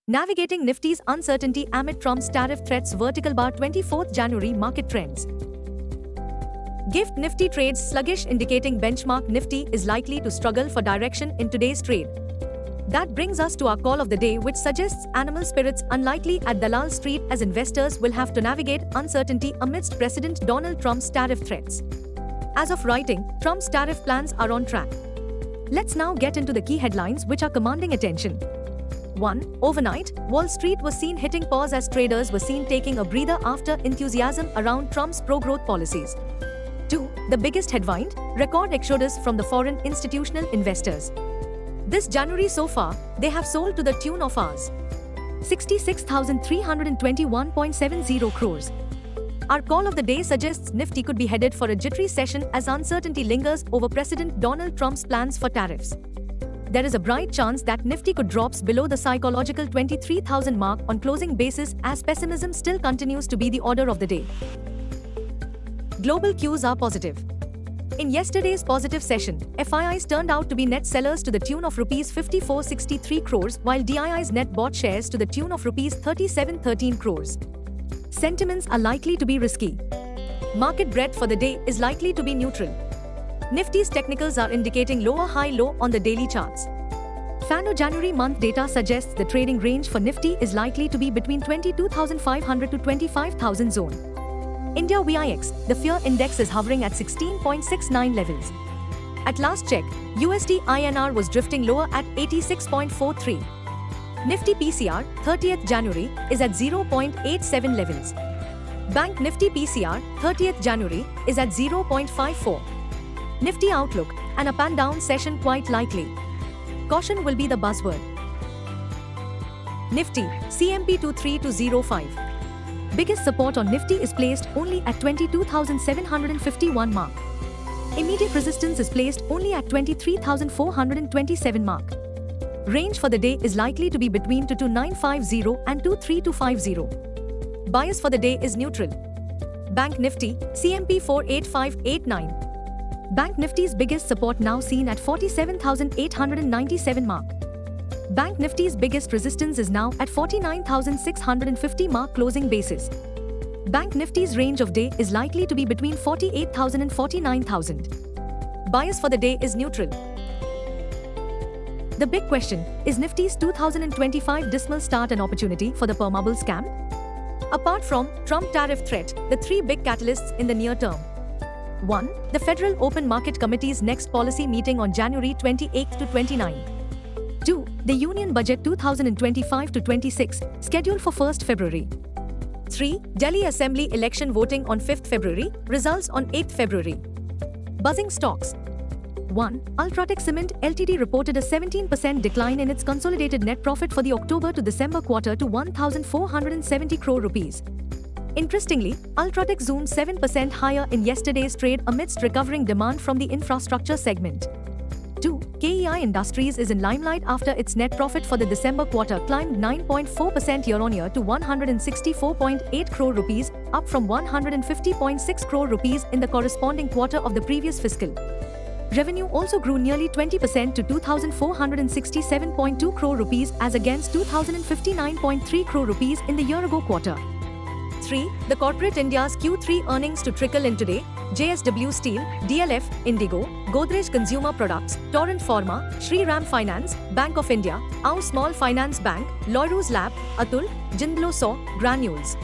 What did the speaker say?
Navigating Nifty's uncertainty amid Trump's tariff threats. Vertical bar 24th January market trends. Gift Nifty trades sluggish, indicating benchmark Nifty is likely to struggle for direction in today's trade. That brings us to our call of the day, which suggests animal spirits unlikely at Dalal Street as investors will have to navigate uncertainty amidst President Donald Trump's tariff threats. As of writing, Trump's tariff plans are on track. Let's now get into the key headlines which are commanding attention. 1. Overnight, Wall Street was seen hitting pause as traders were seen taking a breather after enthusiasm around Trump's pro-growth policies. 2. The biggest headwind, record exodus from the foreign institutional investors. This January so far, they have sold to the tune of Rs. 66,321.70 crores. Our call of the day suggests Nifty could be headed for a jittery session as uncertainty lingers over President Donald Trump's plans for tariffs. There is a bright chance that Nifty could drop below the psychological 23,000 mark on closing basis as pessimism still continues to be the order of the day. Global cues are positive. In yesterday's positive session, FIIs turned out to be net sellers to the tune of Rs 5463 crores, while DIIs net bought shares to the tune of Rs 3713 crores. Sentiments are likely to be risky. Market breadth for the day is likely to be neutral. Nifty's technicals are indicating lower high-low on the daily charts. FANO January month data suggests the trading range for Nifty is likely to be between 22,500 to 25,000 zone. India VIX, the fear index is hovering at 16.69 levels. At last check, USD INR was drifting lower at 86.43. Nifty PCR, 30th January, is at 0.87 levels. Bank Nifty PCR, 30th January, is at 0.54. Nifty outlook, an up and down session quite likely. Caution will be the buzzword. Nifty, CMP 23205. Biggest support on Nifty is placed only at 22,751 mark. Immediate resistance is placed only at 23,427 mark. Range for the day is likely to be between 22950 and 23250. Bias for the day is neutral. Bank Nifty, CMP 48589. Bank Nifty's biggest support now seen at 47,897 mark. Bank Nifty's biggest resistance is now at 49,650 mark closing basis. Bank Nifty's range of day is likely to be between 48,000 and 49,000. Bias for the day is neutral. The big question, is Nifty's 2025 dismal start an opportunity for the permabul scam? Apart from Trump tariff threat, the three big catalysts in the near term. 1. The Federal Open Market Committee's next policy meeting on January 28 to 29. 2. The Union Budget 2025-26, scheduled for 1st February. 3. Delhi Assembly election voting on 5th February, results on 8th February. Buzzing stocks. 1. Ultratech Cement Ltd reported a 17% decline in its consolidated net profit for the October to December quarter to 1,470 crore rupees. Interestingly, Ultratech zoomed 7% higher in yesterday's trade amidst recovering demand from the infrastructure segment. 2. KEI Industries is in limelight after its net profit for the December quarter climbed 9.4% year-on-year to 164.8 crore rupees, up from 150.6 crore rupees in the corresponding quarter of the previous fiscal. Revenue also grew nearly 20% to 2,467.2 crore rupees as against 2,059.3 crore rupees in the year-ago quarter. 3. The corporate India's Q3 earnings to trickle in today. JSW Steel, DLF, Indigo, Godrej Consumer Products, Torrent Pharma, Shri Ram Finance, Bank of India, AU Small Finance Bank, Laurus Lab, Atul, Jindal SAW, Granules.